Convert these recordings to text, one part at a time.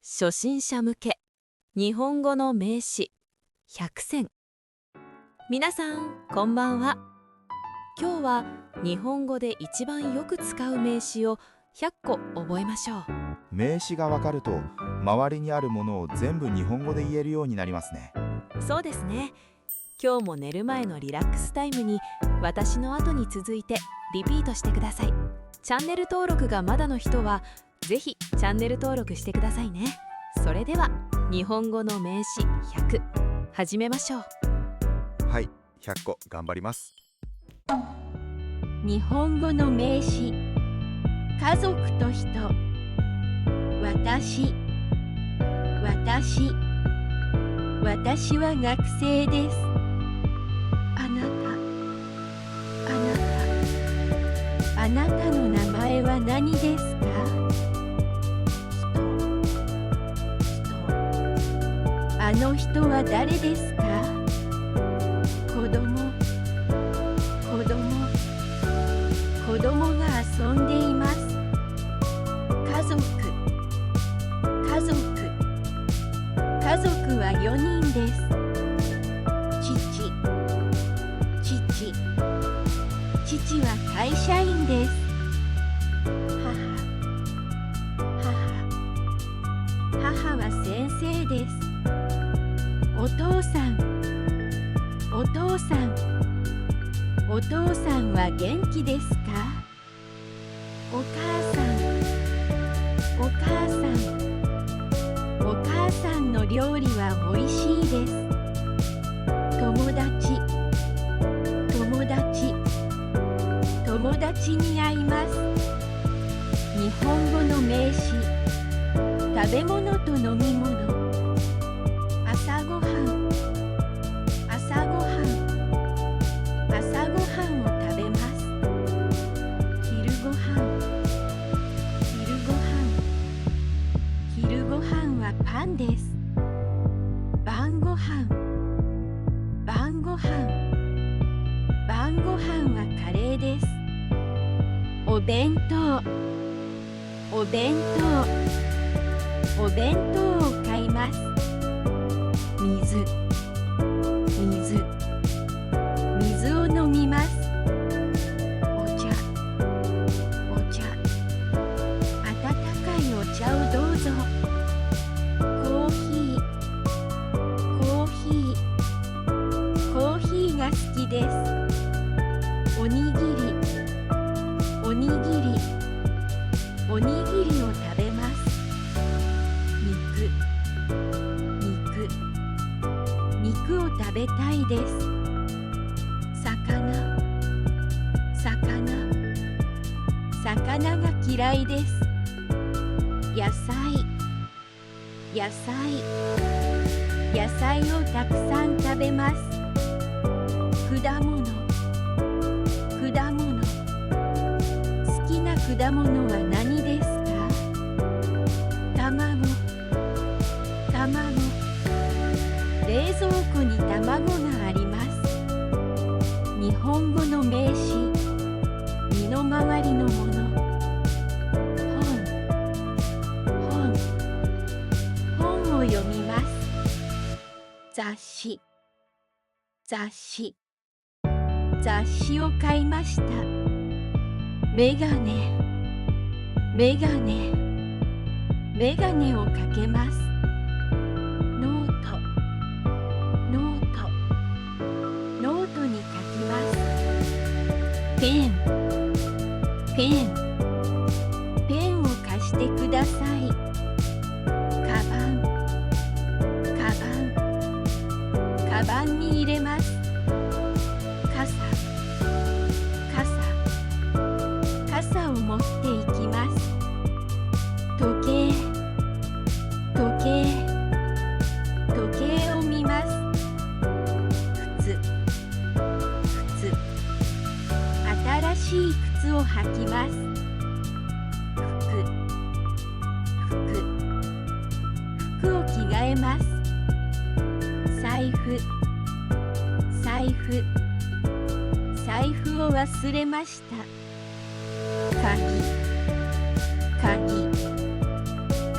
初心者向け日本語の名詞100選。皆さんこんばんは。今日は日本語で一番よく使う名詞を100個覚えましょう。名詞がわかると周りにあるものを全部日本語で言えるようになりますね。そうですね。今日も寝る前のリラックスタイムに私の後に続いてリピートしてください。チャンネル登録がまだの人はぜひチャンネル登録してくださいね。それでは日本語の名詞100始めましょう。はい、100個頑張ります。日本語の名詞、家族と人、私は学生です。あなたの名前は何ですか？あの人は誰ですか？子供が遊んでいます。家族は4人です。父は会社員です。母は先生です。お父さんは元気ですか？お母さんの料理はおいしいです。友達に会います。日本語の名詞、食べ物と飲み物。朝ごはんを食べます。昼ごはんはパンです。晩ごはんはカレーです。お弁当を買います。水を飲みます。お茶温かいお茶をどうぞ。コーヒーが好きです。おにぎりを食べます。肉を食べたいです。魚が嫌いです。野菜をたくさん食べます。果物好きな果物は何ですか？卵冷蔵庫に卵があります。日本語の名詞、身の回りのもの。本を読みます。雑誌を買いました。メガネをかけます。ノートに書きます。ペンを貸してください。カバンに入れます。傘を持っていきます。時計を見ます。靴新しい靴を履きます。服を着替えます。財布を忘れました。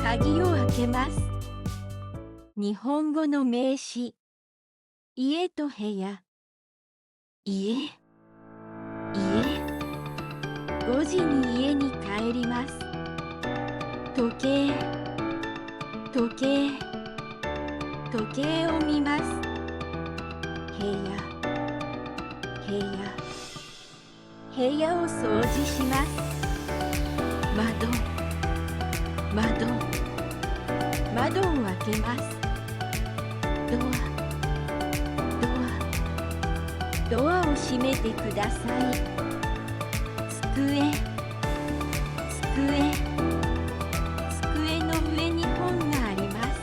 鍵鍵を開けます。日本語の名詞、家と部屋。家、5時に家に帰ります。時計を見ます。部屋を掃除します。窓を開けます。ドアを閉めてください。机の上に本があります。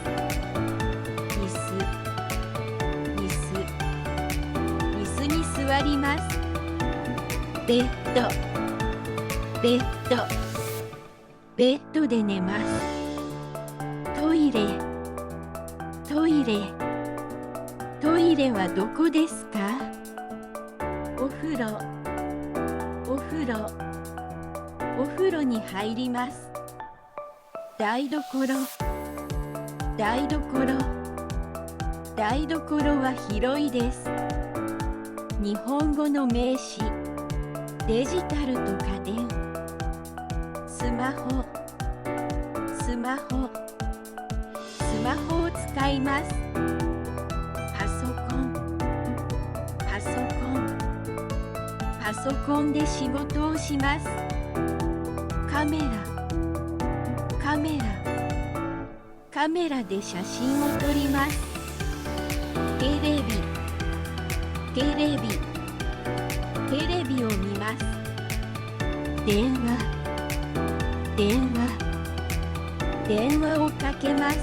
椅子に座ります。ベッドで寝ます。トイレはどこですか？お風呂に入ります。台所は広いです。日本語の名詞、デジタルと家電。スマホを使います。パソコンで仕事をします。カメラで写真を撮ります。テレビを見ます。電話をかけます。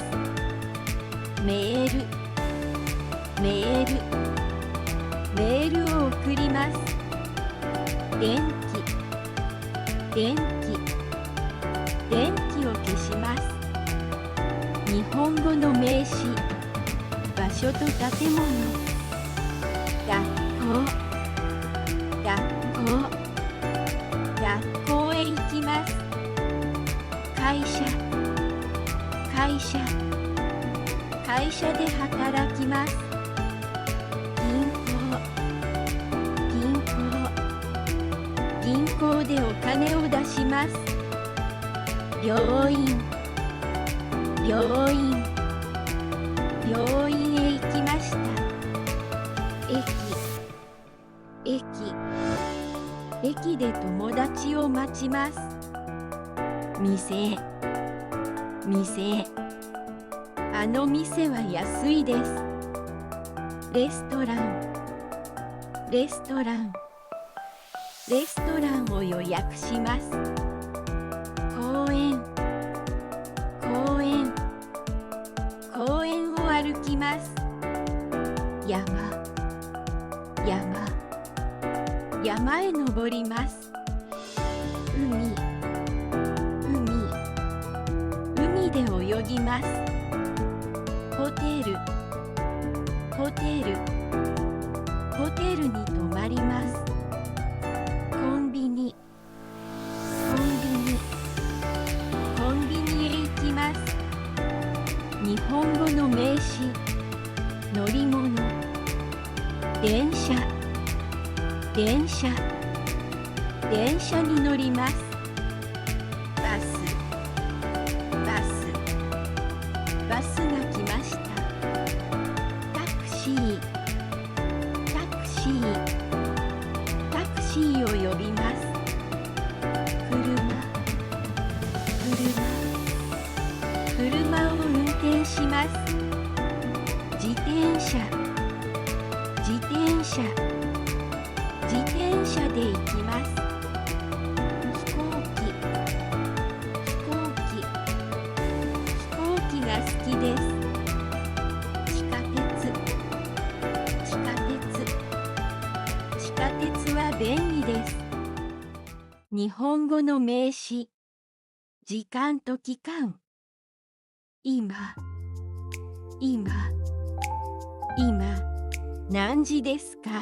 メールを送ります。電気を消します。日本語の名詞、場所と建物。学校へ行きます。会社で働きます。銀行でお金を出します。病院へ行きました。駅で友達を待ちます。店、あの店は安いです。レストランを予約します。公園を歩きます。山へ登ります。海で泳ぎます。ホテルに泊まります。コンビニへ行きます。日本語の名詞、乗り物。電車に乗ります。バスが来ました。タクシーを呼びます。車を運転します。自転車で行きます。飛行機が好きです。地下鉄は便利です。日本語の名詞、時間と期間。今何時ですか？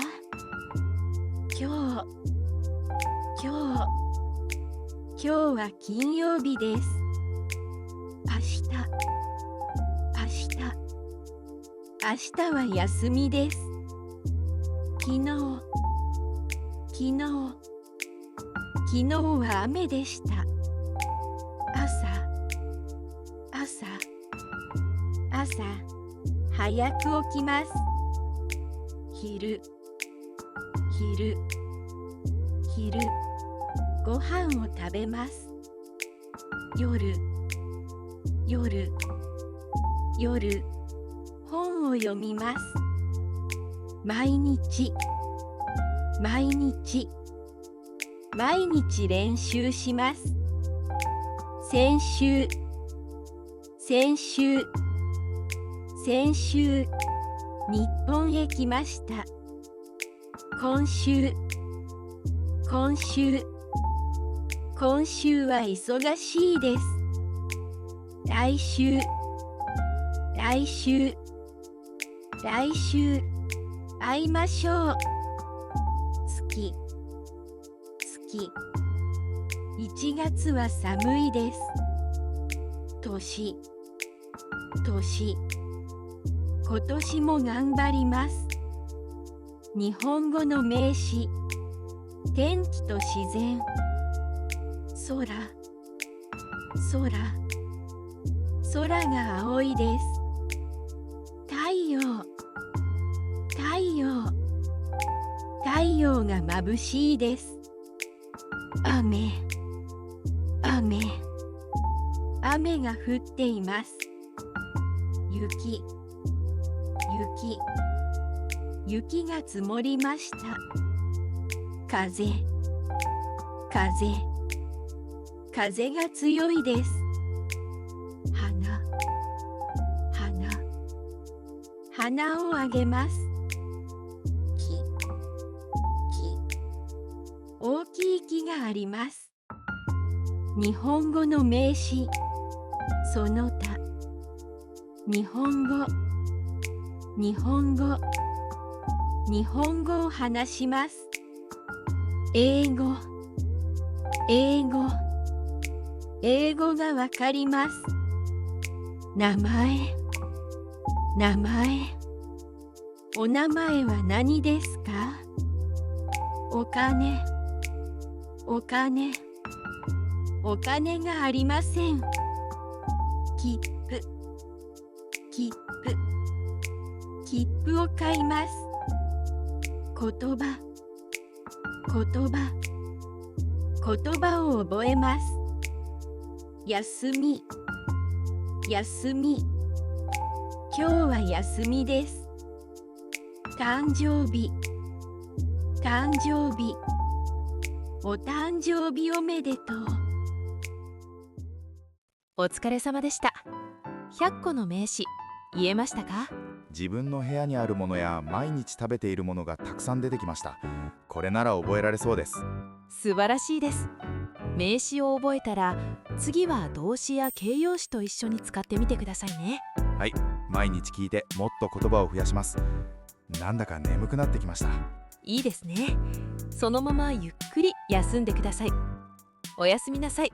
今日は金曜日です。明日は休みです。昨日は雨でした。朝早く起きます。昼ご飯を食べます。夜本を読みます。毎日練習します。先週日本へ来ました。今週は忙しいです。来週会いましょう。月1月は寒いです。年今年も頑張ります。日本語の名詞、天気と自然。空が青いです。太陽が眩しいです。雨が降っています。雪が積もりました。風が強いです。花をあげます。大きい木があります。日本語の名詞、その他。日本語を話します。英語がわかります。名前お名前は何ですか？お金がありません。切符を買います。言葉を覚えます。休み今日は休みです。誕生日お誕生日おめでとう。お疲れ様でした。100個の名詞言えましたか？自分の部屋にあるものや毎日食べているものがたくさん出てきました。これなら覚えられそうです。素晴らしいです。名詞を覚えたら次は動詞や形容詞と一緒に使ってみてくださいね。はい、毎日聞いてもっと言葉を増やします。なんだか眠くなってきました。いいですね。そのままゆっくり休んでください。おやすみなさい。